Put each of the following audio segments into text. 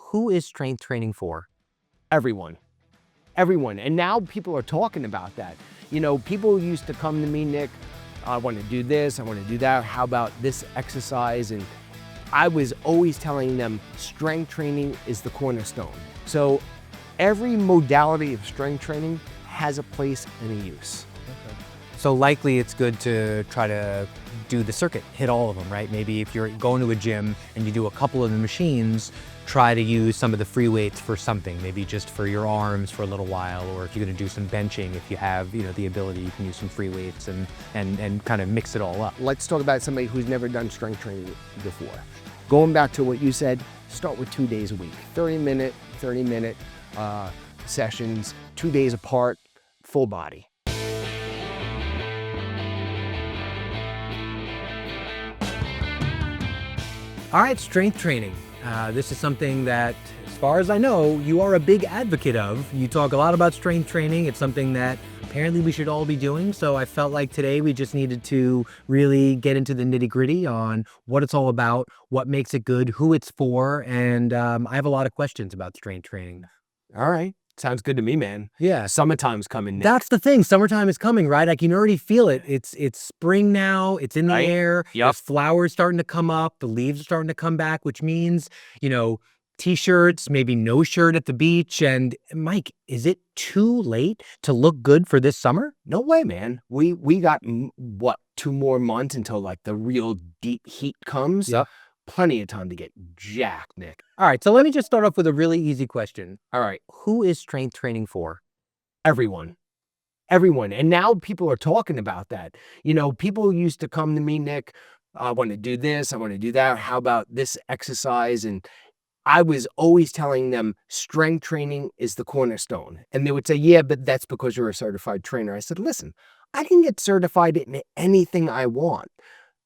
Who is strength training for? Everyone. And now people are talking about that. You know, people used to come to me, Nick, I want to do this, I want to do that. How about this exercise? And I was always telling them strength training is the cornerstone. So every modality of strength training has a place and a use. Okay. So likely it's good to try to do the circuit, hit all of them, right? Maybe if you're going to a gym and you do a couple of the machines, try to use some of the free weights for something, maybe just for your arms for a little while, or if you're going to do some benching, if you have, the ability, you can use some free weights and kind of mix it all up. Let's talk about somebody who's never done strength training before. Going back to what you said, start with 2 days a week, 30-minute sessions, 2 days apart, full body. All right, strength training. This is something that, as far as I know, you are a big advocate of. You talk a lot about strength training. It's something that apparently we should all be doing. So I felt like today we just needed to really get into the nitty-gritty on what it's all about, what makes it good, who it's for, and I have a lot of questions about strength training. All right. Sounds good to me, man. Yeah. Summertime's coming, Nick. That's the thing. Summertime is coming, right? I can already feel it. It's spring now. It's in the air. Yep. There's flowers starting to come up. The leaves are starting to come back, which means, t-shirts, maybe no shirt at the beach. And Mike, is it too late to look good for this summer? No way, man. We got, 2 more months until like the real deep heat comes? Yep. Plenty of time to get jacked, Nick. All right, so let me just start off with a really easy question. All right. Who is strength training for? Everyone. And now people are talking about that. People used to come to me, Nick, I want to do this, I want to do that. How about this exercise? And I was always telling them strength training is the cornerstone. And they would say, yeah, but that's because you're a certified trainer. I said, listen, I can get certified in anything I want.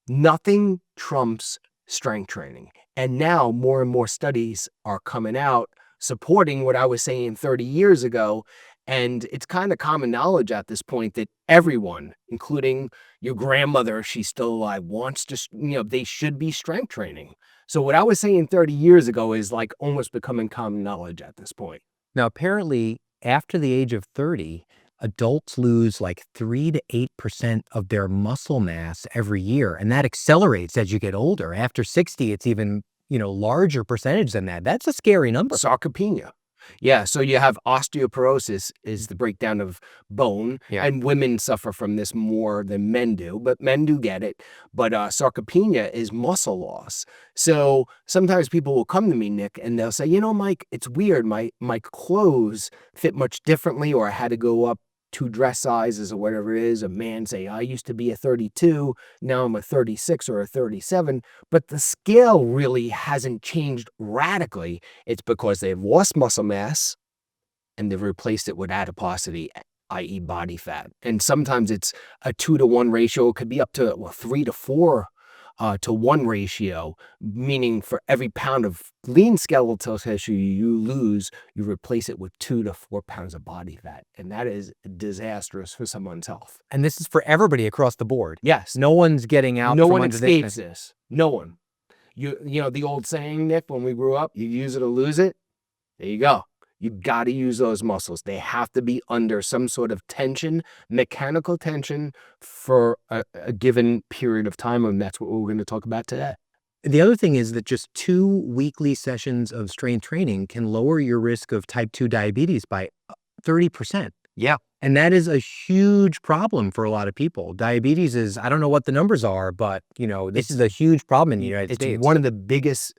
Nothing trumps strength training. And now more and more studies are coming out supporting what I was saying 30 years ago. And it's kind of common knowledge at this point that everyone, including your grandmother, if she's still alive, wants to, they should be strength training. So what I was saying 30 years ago is like almost becoming common knowledge at this point. Now, apparently, after the age of 30, adults lose like 3 to 8% of their muscle mass every year. And that accelerates as you get older. After 60, it's even, larger percentage than that. That's a scary number. Sarcopenia. Yeah, so you have osteoporosis is the breakdown of bone, and women suffer from this more than men do, but men do get it. But sarcopenia is muscle loss. So sometimes people will come to me, Nick, and they'll say, Mike, it's weird. My clothes fit much differently, or I had to go up 2 dress sizes or whatever it is. A man say, I used to be a 32, now I'm a 36 or a 37, but the scale really hasn't changed radically. It's because they've lost muscle mass and they've replaced it with adiposity, i.e. body fat. And sometimes it's a 2-to-1 ratio. It could be up to 3 to 4 to 1 ratio, meaning for every pound of lean skeletal tissue you lose, you replace it with 2 to 4 pounds of body fat. And that is disastrous for someone's health. And this is for everybody across the board. Yes. No one's getting out. No one escapes this. No one. You know the old saying, Nick, when we grew up, you use it or lose it. There you go. You got to use those muscles. They have to be under some sort of tension, mechanical tension for a given period of time. And that's what we're going to talk about today. The other thing is that just 2 weekly sessions of strength training can lower your risk of type 2 diabetes by 30%. Yeah. And that is a huge problem for a lot of people. Diabetes is, I don't know what the numbers are, but this is a huge problem in the United States. It's one of the biggest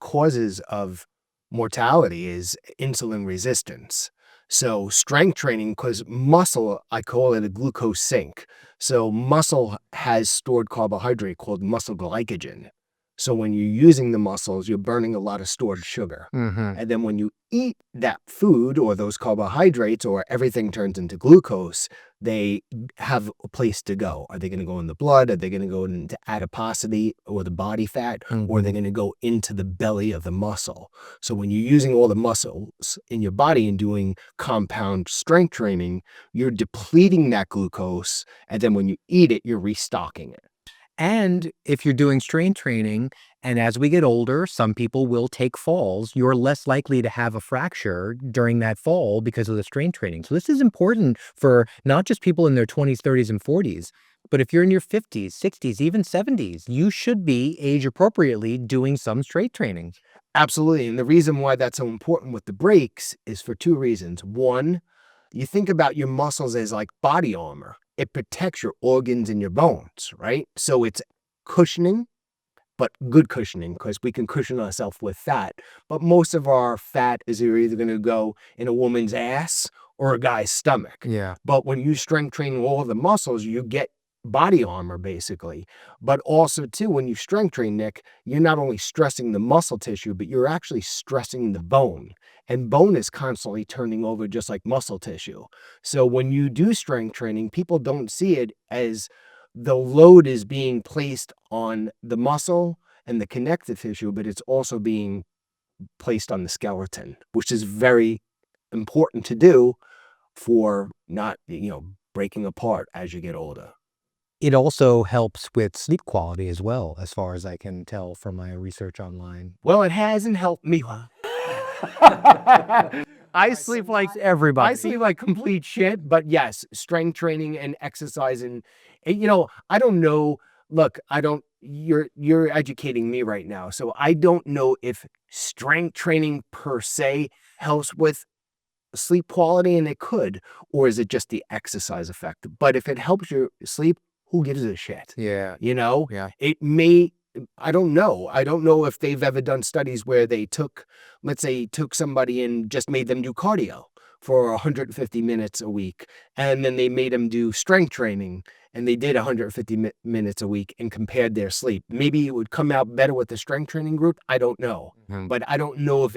causes of mortality is insulin resistance. So strength training, because muscle, I call it a glucose sink. So muscle has stored carbohydrate called muscle glycogen. So when you're using the muscles, you're burning a lot of stored sugar. Mm-hmm. And then when you eat that food or those carbohydrates or everything turns into glucose, they have a place to go. Are they going to go in the blood? Are they going to go into adiposity or the body fat? Mm-hmm. Or are they going to go into the belly of the muscle? So when you're using all the muscles in your body and doing compound strength training, you're depleting that glucose. And then when you eat it, you're restocking it. And if you're doing strength training, and as we get older, some people will take falls, you're less likely to have a fracture during that fall because of the strength training. So this is important for not just people in their 20s, 30s, and 40s, but if you're in your 50s, 60s, even 70s, you should be age appropriately doing some strength training. Absolutely. And the reason why that's so important with the breaks is for two reasons. One, you think about your muscles as like body armor. It protects your organs and your bones, right? So it's cushioning, but good cushioning, because we can cushion ourselves with fat. But most of our fat is either going to go in a woman's ass or a guy's stomach. Yeah. But when you strength train all of the muscles, you get body armor basically. But also too, when you strength train, Nick, you're not only stressing the muscle tissue, but you're actually stressing the bone. And bone is constantly turning over just like muscle tissue. So when you do strength training, people don't see it as the load is being placed on the muscle and the connective tissue, but it's also being placed on the skeleton, which is very important to do for not, breaking apart as you get older. It also helps with sleep quality as well, as far as I can tell from my research online. Well, it hasn't helped me. I sleep like everybody. I sleep like complete shit, but yes, strength training and exercise and I don't know. Look, you're educating me right now. So I don't know if strength training per se helps with sleep quality, and it could, or is it just the exercise effect? But if it helps you sleep, who gives a shit? Yeah. Yeah. It may, I don't know. I don't know if they've ever done studies where they let's say, took somebody and just made them do cardio for 150 minutes a week. And then they made them do strength training and they did 150 minutes a week and compared their sleep. Maybe it would come out better with the strength training group. I don't know. Mhm. But I don't know if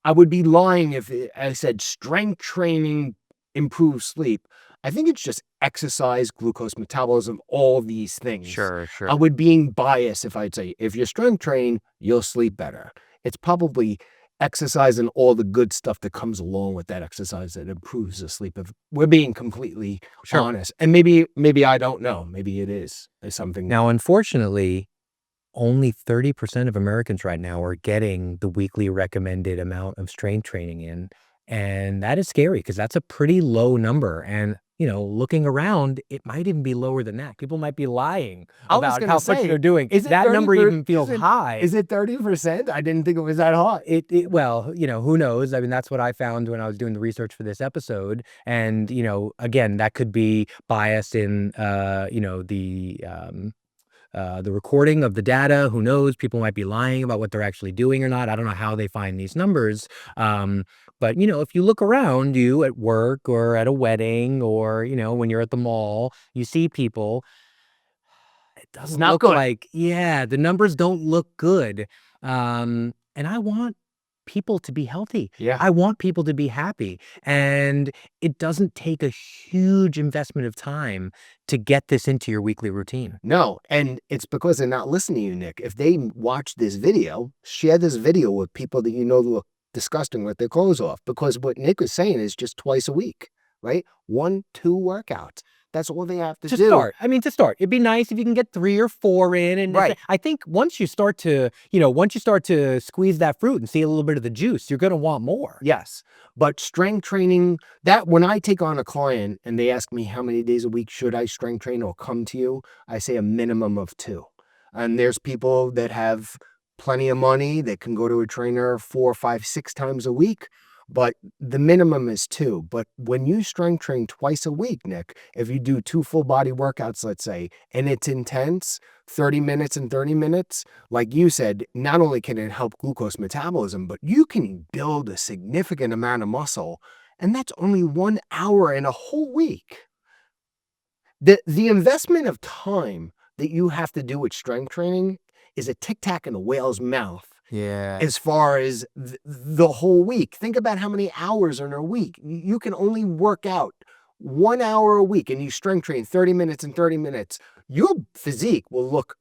I would be lying if I said strength training improves sleep. I think it's just exercise, glucose metabolism, all these things. Sure. I would be biased if I'd say, if you're strength trained, you'll sleep better. It's probably exercise and all the good stuff that comes along with that exercise that improves the sleep. If we're being completely honest. And maybe I don't know. Maybe it is something. Now, unfortunately, only 30% of Americans right now are getting the weekly recommended amount of strength training in. And that is scary because that's a pretty low number. And, looking around, it might even be lower than that. People might be lying about how much they're doing. That number even feels high. Is it 30%? I didn't think it was that high. Well, who knows? I mean, that's what I found when I was doing the research for this episode. And, again, that could be biased in, the recording of the data. Who knows? People might be lying about what they're actually doing or not. I don't know how they find these numbers. But, if you look around you at work or at a wedding or, when you're at the mall, you see people, it doesn't look like, the numbers don't look good. And I want people to be healthy. Yeah. I want people to be happy. And it doesn't take a huge investment of time to get this into your weekly routine. No, and it's because they're not listening to you, Nick. If they watch this video, share this video with people that look disgusting with their clothes off. Because what Nick is saying is just twice a week, right? 1-2 workouts. That's all they have to do. To start. It'd be nice if you can get 3 or 4 in. And right. I think once you start to squeeze that fruit and see a little bit of the juice, you're going to want more. Yes. But strength training, that when I take on a client and they ask me how many days a week should I strength train or come to you, I say a minimum of 2. And there's people that have plenty of money that can go to a trainer 4, 5, 6 times a week. But the minimum is 2. But when you strength train twice a week, Nick, if you do 2 full body workouts, let's say, and it's intense, 30 minutes and 30 minutes, like you said, not only can it help glucose metabolism, but you can build a significant amount of muscle. And that's only 1 hour in a whole week. The investment of time that you have to do with strength training is a tic-tac in a whale's mouth. Yeah. As far as the whole week. Think about how many hours in a week. You can only work out 1 hour a week and you strength train 30 minutes and 30 minutes. Your physique will look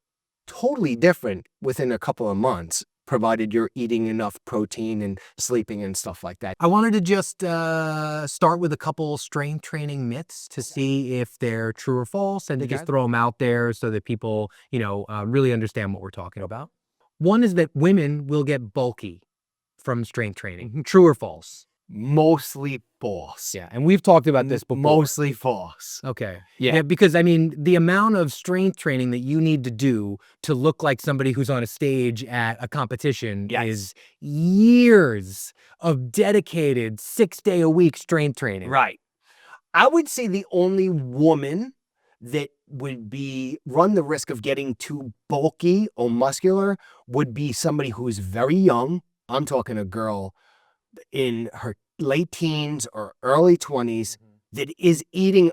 totally different within a couple of months. provided you're eating enough protein and sleeping and stuff like that. I wanted to just start with a couple strength training myths to see if they're true or false, and to just throw them out there so that people, really understand what we're talking about. One is that women will get bulky from strength training. True or false? Mostly false. Yeah, and we've talked about this before. Mostly false. Okay. Yeah. Because I mean, the amount of strength training that you need to do to look like somebody who's on a stage at a competition is years of dedicated 6-day-a-week strength training. Right. I would say the only woman that would run the risk of getting too bulky or muscular would be somebody who's very young. I'm talking a girl in her late teens or early 20s that is eating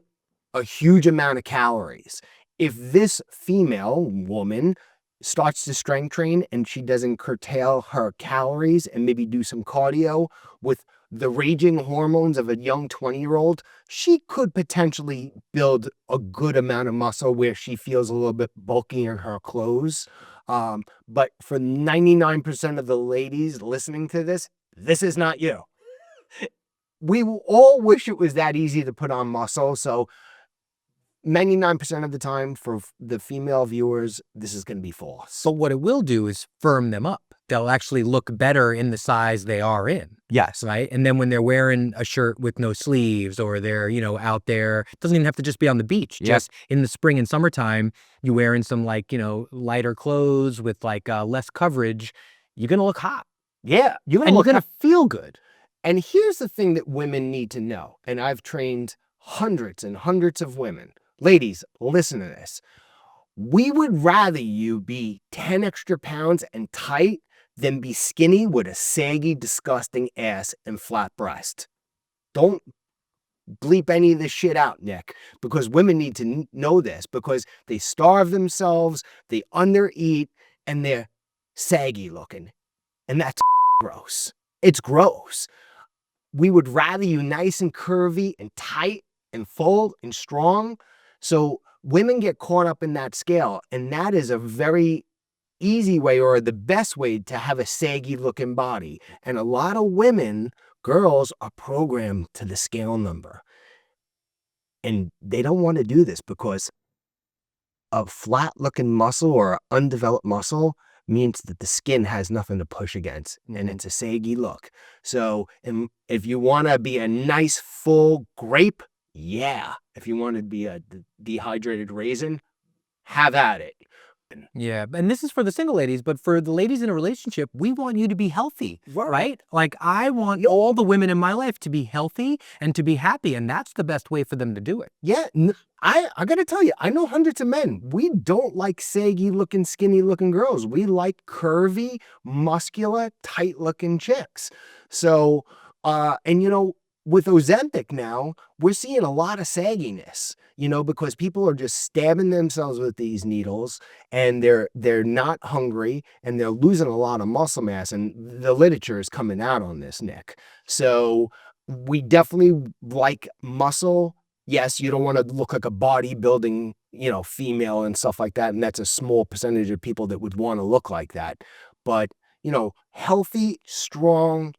a huge amount of calories. If this female woman starts to strength train and she doesn't curtail her calories and maybe do some cardio with the raging hormones of a young 20-year-old, she could potentially build a good amount of muscle where she feels a little bit bulky in her clothes. But for 99% of the ladies listening to this, this is not you. We all wish it was that easy to put on muscle. So 99% of the time for the female viewers, this is going to be false. But what it will do is firm them up. They'll actually look better in the size they are in. Yes. Right? And then when they're wearing a shirt with no sleeves, or they're, out there, it doesn't even have to just be on the beach. Yeah. Just in the spring and summertime, you're wearing some lighter clothes with less coverage, you're going to look hot. Yeah. You're going to feel good. And here's the thing that women need to know. And I've trained hundreds and hundreds of women. Ladies, listen to this. We would rather you be 10 extra pounds and tight than be skinny with a saggy, disgusting ass and flat breast. Don't bleep any of this shit out, Nick, because women need to know this, because they starve themselves, they undereat, and they're saggy looking. And that's gross. It's gross. We would rather you nice and curvy and tight and full and strong. So women get caught up in that scale, and that is a very easy way, or the best way, to have a saggy looking body. And a lot of women, girls, are programmed to the scale number. And they don't want to do this, because a flat looking muscle or undeveloped muscle means that the skin has nothing to push against, and it's a saggy look. So if you want to be a nice full grape, yeah. If you want to be a dehydrated raisin, have at it. Yeah, and this is for the single ladies, but for the ladies in a relationship, we want you to be healthy, right? Like, I want all the women in my life to be healthy and to be happy, and that's the best way for them to do it. Yeah, I got to tell you, I know hundreds of men. We don't like saggy looking, skinny looking girls. We like curvy, muscular, tight looking chicks. So, with Ozempic now, we're seeing a lot of sagginess, because people are just stabbing themselves with these needles, and they're not hungry, and they're losing a lot of muscle mass, and the literature is coming out on this, Nick. So we definitely like muscle. Yes, you don't want to look like a bodybuilding, female and stuff like that, and that's a small percentage of people that would want to look like that. But, healthy, strong,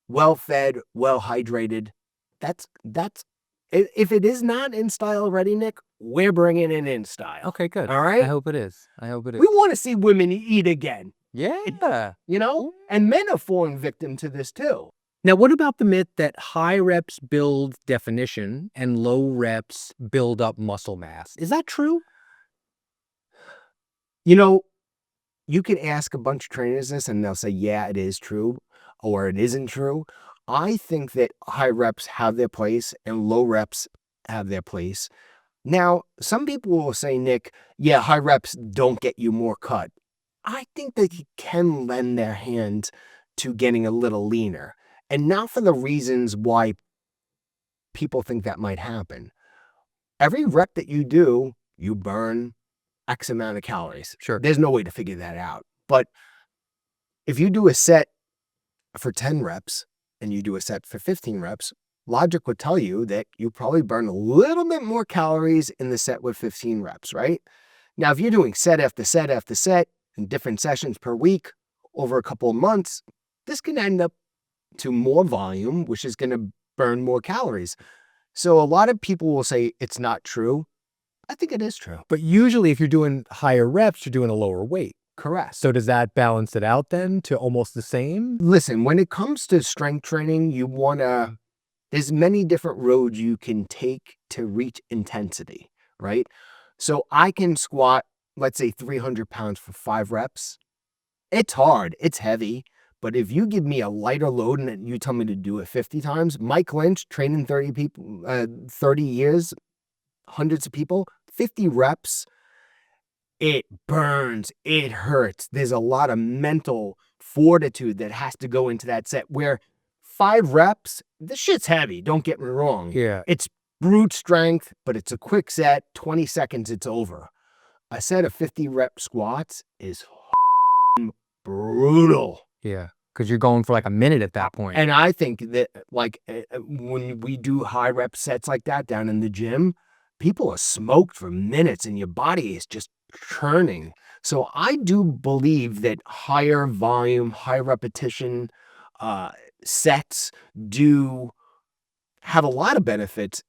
well-fed, well-hydrated, that's if it is not in style already, Nick, we're bringing it in style. Okay, good. All right? I hope it is. We want to see women eat again. Yeah. And men are falling victim to this too. Now, what about the myth that high reps build definition and low reps build up muscle mass? Is that true? You can ask a bunch of trainers this, and they'll say, yeah, it is true, or it isn't true. I think that high reps have their place and low reps have their place. Now, some people will say, Nick, yeah, high reps don't get you more cut. I think that you can lend their hand to getting a little leaner, and not for the reasons why people think that might happen. Every rep that you do, you burn X amount of calories. Sure. There's no way to figure that out. But if you do a set for 10 reps and you do a set for 15 reps, logic would tell you that you probably burn a little bit more calories in the set with 15 reps, right? Now, if you're doing set after set after set in different sessions per week, over a couple of months, this can end up to more volume, which is going to burn more calories. So a lot of people will say it's not true. I think it is true. But usually if you're doing higher reps, you're doing a lower weight. Correct. So does that balance it out then to almost the same? Listen, when it comes to strength training, there's many different roads you can take to reach intensity, right? So I can squat, let's say 300 pounds for 5 reps. It's hard, it's heavy, but if you give me a lighter load and you tell me to do it 50 times, Mike Lynch, training 30 years, hundreds of people, 50 reps, it burns, it hurts. There's a lot of mental fortitude that has to go into that set, where 5 reps, this shit's heavy, don't get me wrong. Yeah. It's brute strength, but it's a quick set, 20 seconds, it's over. A set of 50 rep squats is brutal. Yeah. Because you're going for like a minute at that point. And I think that when we do high rep sets like that down in the gym, people are smoked for minutes and your body is just churning. So I do believe that higher volume, high repetition sets do have a lot of benefits,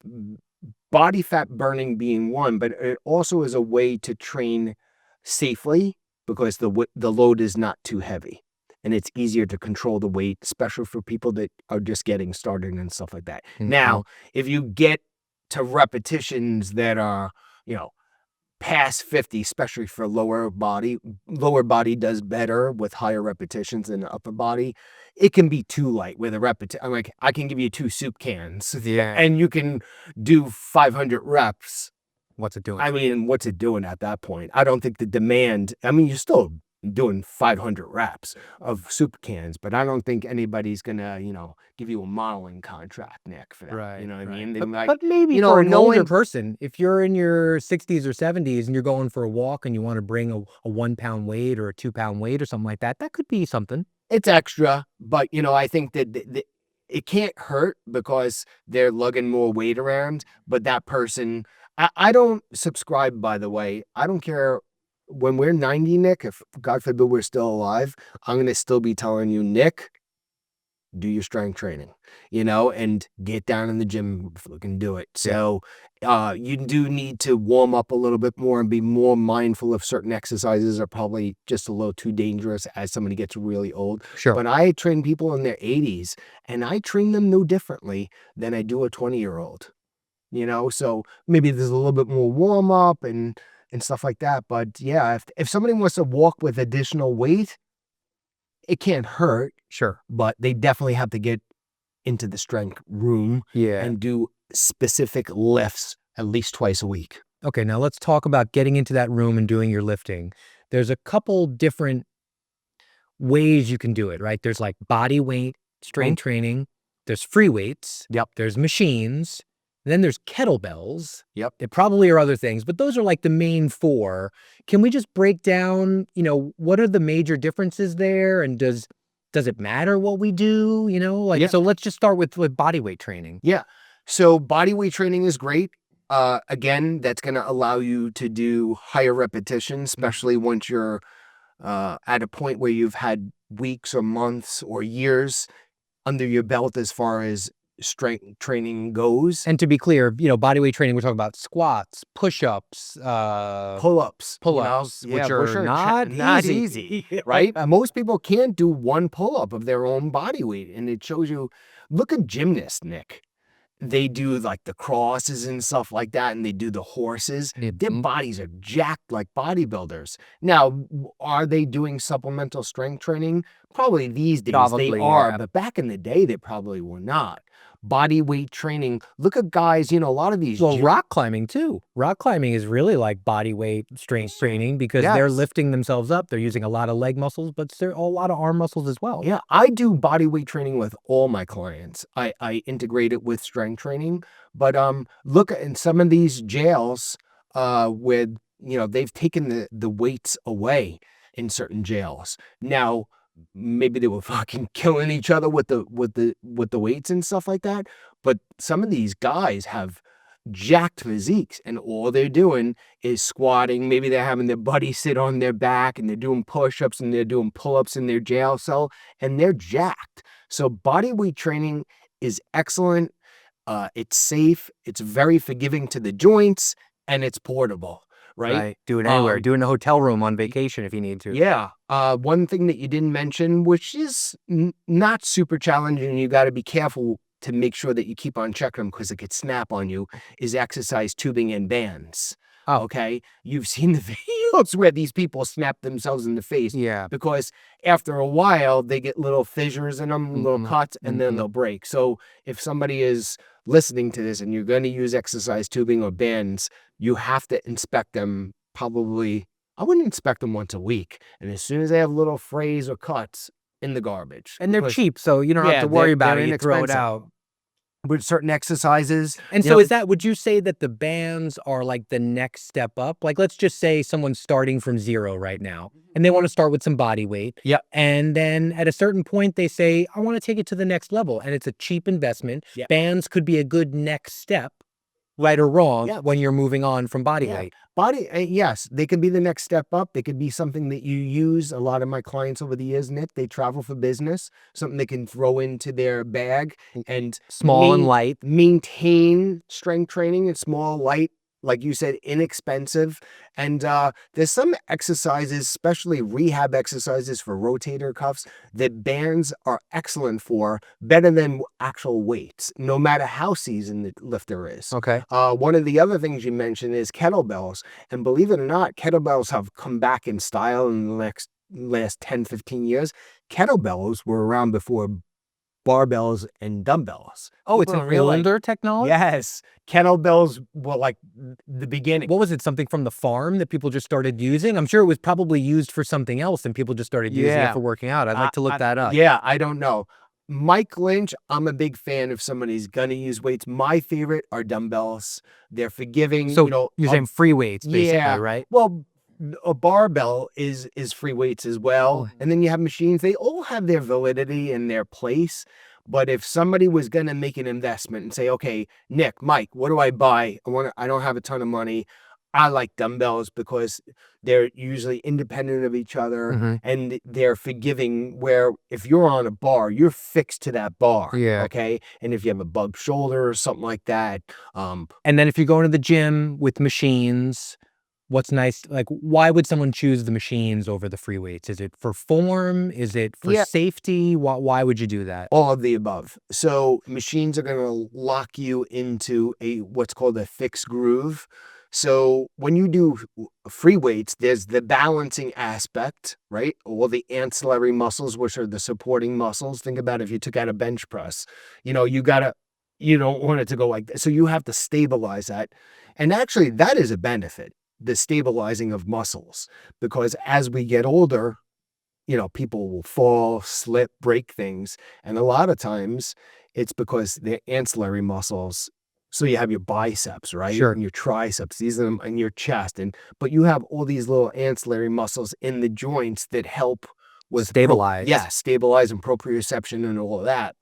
body fat burning being one, but it also is a way to train safely because the load is not too heavy and it's easier to control the weight, especially for people that are just getting started and stuff like that. Mm-hmm. Now, if you get to repetitions that are, past 50, especially for lower body does better with higher repetitions than the upper body. It can be too light with a repetition. Like, I can give you 2 soup cans, and you can do 500 reps. What's it doing? I mean, what's it doing at that point? I don't think the demand, you're still doing 500 reps of soup cans, but I don't think anybody's gonna, give you a modeling contract, Nick, for that. Right. You know what I right. mean? But maybe for an older person, if you're in your 60s or 70s and you're going for a walk and you want to bring a 1 pound weight or a 2 pound weight or something like that, that could be something. It's extra, but I think that it can't hurt because they're lugging more weight around. But that person, I don't subscribe, by the way. I don't care. When we're 90, Nick, if God forbid we're still alive, I'm going to still be telling you, Nick, do your strength training, and get down in the gym if you can do it. So you do need to warm up a little bit more and be more mindful of certain exercises are probably just a little too dangerous as somebody gets really old. Sure. But I train people in their 80s and I train them no differently than I do a 20-year-old, so maybe there's a little bit more warm up and stuff like that. But yeah, if somebody wants to walk with additional weight, it can't hurt. Sure. But they definitely have to get into the strength room and do specific lifts at least twice a week. Okay, now let's talk about getting into that room and doing your lifting. There's a couple different ways you can do it, right? There's like body weight strength training. There's free weights. Yep. There's machines. Then there's kettlebells. Yep. There probably are other things, but those are like the main 4. Can we just break down, what are the major differences there? And does it matter what we do? So let's just start with body weight training. Yeah. So body weight training is great. Again, that's going to allow you to do higher repetitions, especially once you're at a point where you've had weeks or months or years under your belt as far as strength training goes. And to be clear, body weight training, we're talking about squats, push-ups, pull-ups, which are not easy, right? Most people can't do one pull-up of their own body weight. And it shows you, look at gymnasts, Nick. They do like the crosses and stuff like that, and they do the horses. Their bodies are jacked like bodybuilders. Now, are they doing supplemental strength training? Probably these days they are, but back in the day, they probably were not. Body weight training. Look at guys, a lot of these. Well, rock climbing too. Rock climbing is really like body weight strength training because they're lifting themselves up. They're using a lot of leg muscles, but there are a lot of arm muscles as well. Yeah, I do body weight training with all my clients. I integrate it with strength training. But look in some of these jails with, they've taken the weights away in certain jails. Now, maybe they were fucking killing each other with the weights and stuff like that. But some of these guys have jacked physiques, and all they're doing is squatting. Maybe they're having their buddy sit on their back, and they're doing push-ups, and they're doing pull-ups in their jail cell, and they're jacked. So body weight training is excellent. It's safe. It's very forgiving to the joints, and it's portable, right? Do it anywhere. Do it in a hotel room on vacation if you need to. Yeah. One thing that you didn't mention, which is not super challenging, you got to be careful to make sure that you keep on checking them because it could snap on you, is exercise tubing and bands. Oh. Okay. You've seen the videos where these people snap themselves in the face. Yeah. Because after a while, they get little fissures in them, little cuts, and then they'll break. So if somebody is listening to this and you're going to use exercise tubing or bands, you have to inspect them probably. I wouldn't inspect them once a week. And as soon as they have little frays or cuts, in the garbage. And they're cheap, so you don't have to worry about it. You throw it out. With certain exercises. And so would you say that the bands are like the next step up? Like, let's just say someone's starting from 0 right now and they want to start with some body weight. Yeah. And then at a certain point they say, I want to take it to the next level. And it's a cheap investment. Yeah. Bands could be a good next step, right or wrong, when you're moving on from body weight. Yes, they could be the next step up. They could be something that you use. A lot of my clients over the years, Nick, they travel for business, something they can throw into their bag and small and light. Maintain strength training. It's small, light, like you said, inexpensive. And there's some exercises, especially rehab exercises for rotator cuffs, that bands are excellent for, better than actual weights, no matter how seasoned the lifter is. Okay. One of the other things you mentioned is kettlebells. And believe it or not, kettlebells have come back in style in the last 10, 15 years. Kettlebells were around before barbells and dumbbells. Oh, it's an older technology? Yes. Kettlebells were like the beginning. What was it, something from the farm that people just started using? I'm sure it was probably used for something else and people just started using it for working out. I'd like to look that up. Yeah, I don't know. Mike Lynch, I'm a big fan if somebody's gonna use weights. My favorite are dumbbells. They're forgiving. So you're saying free weights, basically, right? Well, a barbell is free weights as well. And then you have machines. They all have their validity and their place. But if somebody was going to make an investment and say, okay, Nick, Mike, what do I buy? I don't have a ton of money. I like dumbbells because they're usually independent of each other and they're forgiving, where if you're on a bar, you're fixed to that bar. Yeah. Okay. And if you have a bug shoulder or something like that. And then if you're going to the gym with machines, what's nice, like, why would someone choose the machines over the free weights? Is it for form? Is it for safety? Why would you do that? All of the above. So machines are going to lock you into what's called a fixed groove. So when you do free weights, there's the balancing aspect, right? All the ancillary muscles, which are the supporting muscles. Think about if you took out a bench press, you don't want it to go like that. So you have to stabilize that. And actually that is a benefit, the stabilizing of muscles, because as we get older, people will fall, slip, break things. And a lot of times it's because they're ancillary muscles. So you have your biceps, right? Sure. And your triceps, these are them, and your chest. But you have all these little ancillary muscles in the joints that help with stabilize. Stabilize and proprioception and all of that.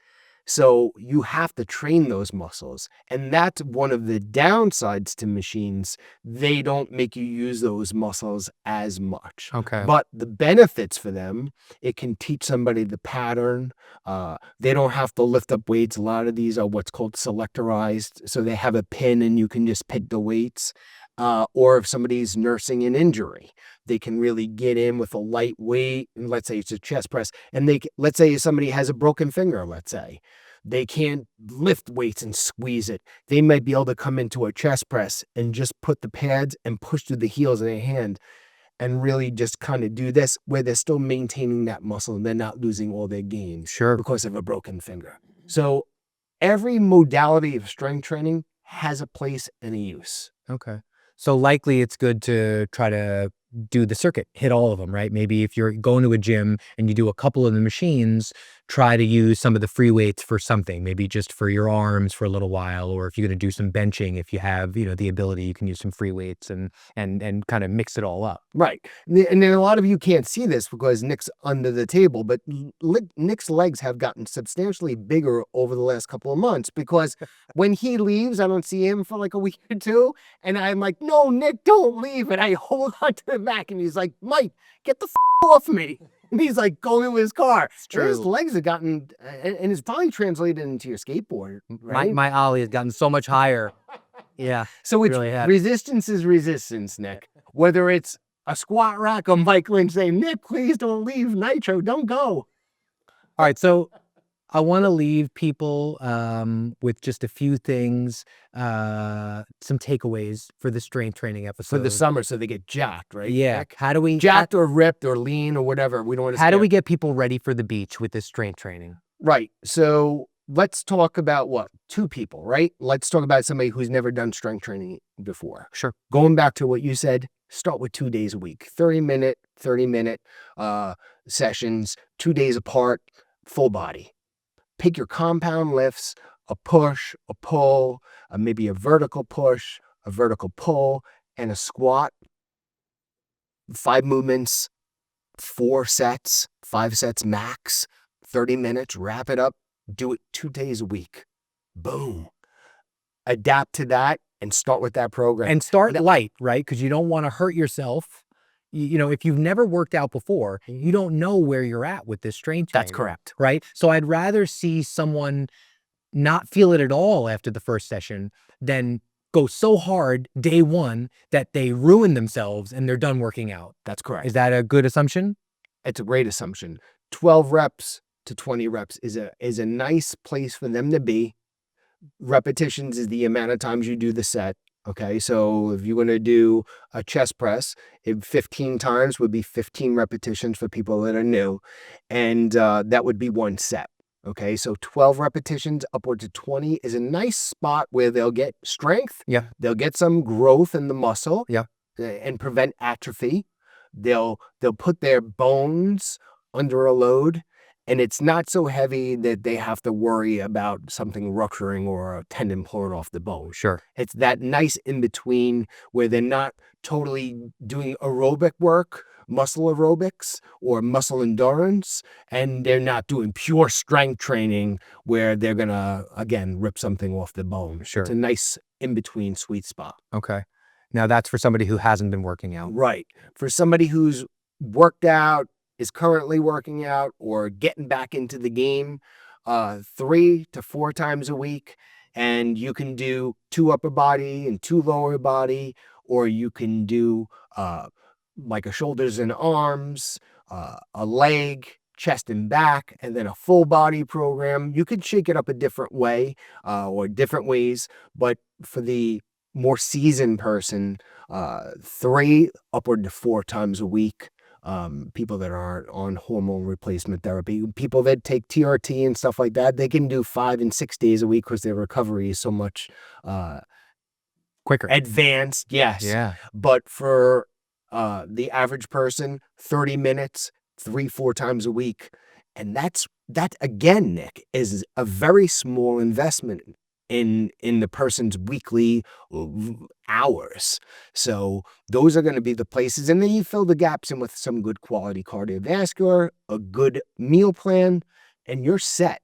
So you have to train those muscles. And that's one of the downsides to machines. They don't make you use those muscles as much. Okay. But the benefits for them, it can teach somebody the pattern. They don't have to lift up weights. A lot of these are what's called selectorized. So they have a pin and you can just pick the weights. Or if somebody's nursing an injury, they can really get in with a light weight. And let's say it's a chest press. And let's say somebody has a broken finger, let's say. They can't lift weights and squeeze it. They might be able to come into a chest press and just put the pads and push through the heels of their hand and really just kind of do this where they're still maintaining that muscle and they're not losing all their gains because of a broken finger. So every modality of strength training has a place and a use. Okay. So likely it's good to try to do the circuit, hit all of them, right? Maybe if you're going to a gym and you do a couple of the machines, try to use some of the free weights for something, maybe just for your arms for a little while, or if you're going to do some benching, if you have, the ability, you can use some free weights and kind of mix it all up. Right. And then a lot of you can't see this because Nick's under the table, but Nick's legs have gotten substantially bigger over the last couple of months because when he leaves, I don't see him for like a week or two. And I'm like, no, Nick, don't leave. And I hold on to the back and he's like, Mike, get the off me. And he's like going to his car. It's true. His legs have gotten, and it's probably translated into your skateboard, right? My ollie has gotten so much higher. Yeah. So it's really resistance is resistance, Nick. Whether it's a squat rack or Mike Lynch saying, Nick, please don't leave Nitro. Don't go. All right. So I want to leave people with just a few things, some takeaways for the strength training episode. For the summer, so they get jacked, right? Yeah. Nick? How do we jacked or ripped or lean or whatever? We don't want to. How do we get people ready for the beach with this strength training? Right. So let's talk about what? 2 people, right? Let's talk about somebody who's never done strength training before. Sure. Going back to what you said, start with 2 days a week, 30-minute sessions, 2 days apart, full body. Pick your compound lifts, a push, a pull, maybe a vertical push, a vertical pull, and a squat. 5 movements, 4 sets, 5 sets max, 30 minutes, wrap it up, do it 2 days a week. Boom. Adapt to that and start with that program. And start light, right? Because you don't want to hurt yourself. If you've never worked out before, you don't know where you're at with this strength training. That's correct. Right? So I'd rather see someone not feel it at all after the first session than go so hard day one that they ruin themselves and they're done working out. That's correct. Is that a good assumption? It's a great assumption. 12 reps to 20 reps is a nice place for them to be. Repetitions is the amount of times you do the set. Okay, so if you're going to do a chest press, 15 times would be 15 repetitions for people that are new, and that would be 1 set. Okay, so 12 repetitions upward to 20 is a nice spot where they'll get strength. Yeah. They'll get some growth in the muscle. Yeah. And prevent atrophy. They'll put their bones under a load. And it's not so heavy that they have to worry about something rupturing or a tendon pulling off the bone. Sure. It's that nice in-between where they're not totally doing aerobic work, muscle aerobics or muscle endurance, and they're not doing pure strength training where they're going to, again, rip something off the bone. Sure. It's a nice in-between sweet spot. Okay. Now that's for somebody who hasn't been working out. Right. For somebody who's worked out, is currently working out or getting back into the game 3 to 4 times a week. And you can do 2 upper body and 2 lower body, or you can do like a shoulders and arms, a leg, chest and back, and then a full body program. You could shake it up a different way or different ways. But for the more seasoned person, 3 upward to 4 times a week. People that aren't on hormone replacement therapy, people that take TRT and stuff like that, they can do 5 and 6 days a week because their recovery is so much quicker, advanced. Yes. Yeah. But for the average person, 30 minutes, 3-4 times a week. And that again, Nick, is a very small investment in the person's weekly hours. So those are going to be the places. And then you fill the gaps in with some good quality cardiovascular, a good meal plan, and you're set.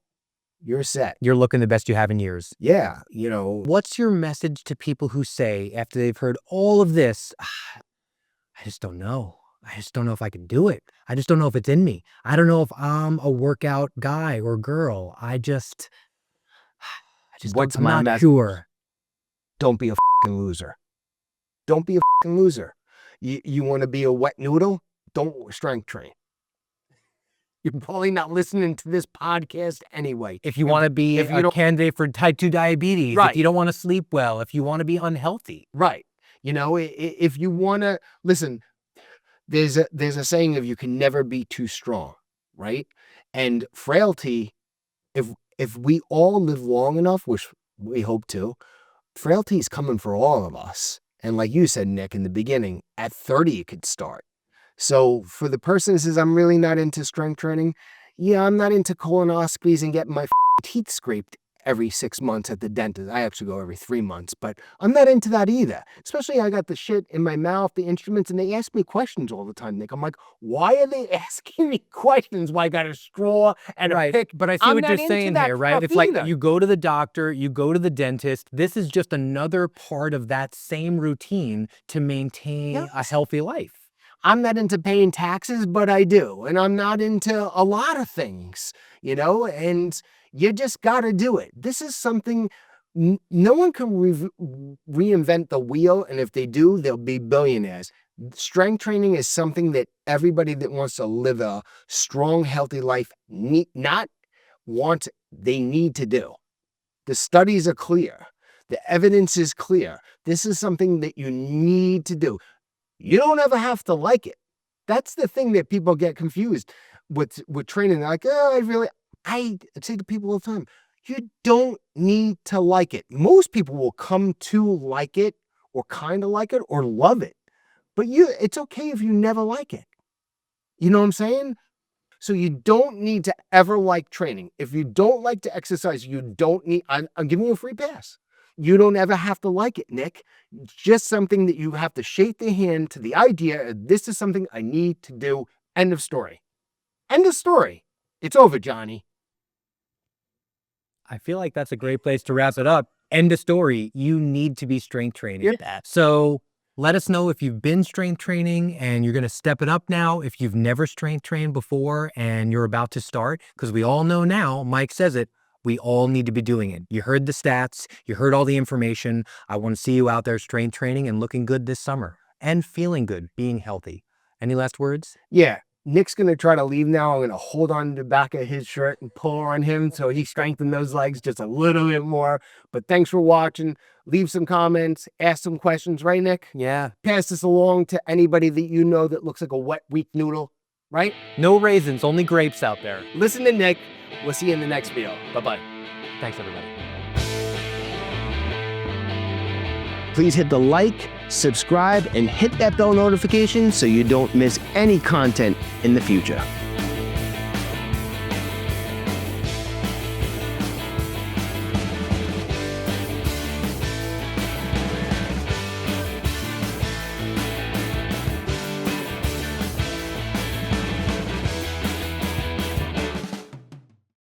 You're set. You're looking the best you have in years. Yeah. What's your message to people who say, after they've heard all of this, I just don't know. I just don't know if I can do it. I just don't know if it's in me. I don't know if I'm a workout guy or girl. What's I'm my not message? sure. Don't be a fucking loser. Don't be a fucking loser. You want to be a wet noodle? Don't strength train. You're probably not listening to this podcast anyway. If you want to be a candidate for type 2 diabetes, right. If you don't want to sleep well, if you want to be unhealthy. Right. If you want to, listen, there's a saying of you can never be too strong, right? And frailty, if we all live long enough, which we hope to, frailty is coming for all of us. And like you said, Nick, in the beginning, at 30, it could start. So for the person who says, I'm really not into strength training, Yeah, I'm not into colonoscopies and getting my teeth scraped every 6 months at the dentist. I actually go every 3 months, but I'm not into that either. Especially I got the shit in my mouth, the instruments, and they ask me questions all the time, Nick. I'm like, why are they asking me questions? Why I got a straw and a pick? But I see I'm what not you're into saying that here, right? stuff It's like either. you go to the doctor, you go to the dentist. This is just another part of that same routine to maintain a Yes. healthy life. I'm not into paying taxes, but I do. And I'm not into a lot of things, and you just got to do it. This is something no one can reinvent the wheel. And if they do, they'll be billionaires. Strength training is something that everybody that wants to live a strong, healthy life they need to do. The studies are clear. The evidence is clear. This is something that you need to do. You don't ever have to like it. That's the thing that people get confused with training. They're like, I say to people all the time, you don't need to like it. Most people will come to like it or kind of like it or love it. But it's okay if you never like it. You know what I'm saying? So you don't need to ever like training. If you don't like to exercise, I'm giving you a free pass. You don't ever have to like it, Nick. It's just something that you have to shake the hand to the idea of this is something I need to do. End of story. End of story. It's over, Johnny. I feel like that's a great place to wrap it up. End of story. You need to be strength training. Yep. So let us know if you've been strength training and you're going to step it up now. If you've never strength trained before and you're about to start, because we all know now, Mike says it, we all need to be doing it. You heard the stats. You heard all the information. I want to see you out there strength training and looking good this summer and feeling good, being healthy. Any last words? Yeah. Nick's going to try to leave now. I'm going to hold on to the back of his shirt and pull on him so he strengthened those legs just a little bit more. But thanks for watching. Leave some comments. Ask some questions. Right, Nick? Yeah. Pass this along to anybody that you know that looks like a wet, weak noodle. Right? No raisins, only grapes out there. Listen to Nick. We'll see you in the next video. Bye-bye. Thanks, everybody. Please hit the like, subscribe, and hit that bell notification so you don't miss any content in the future.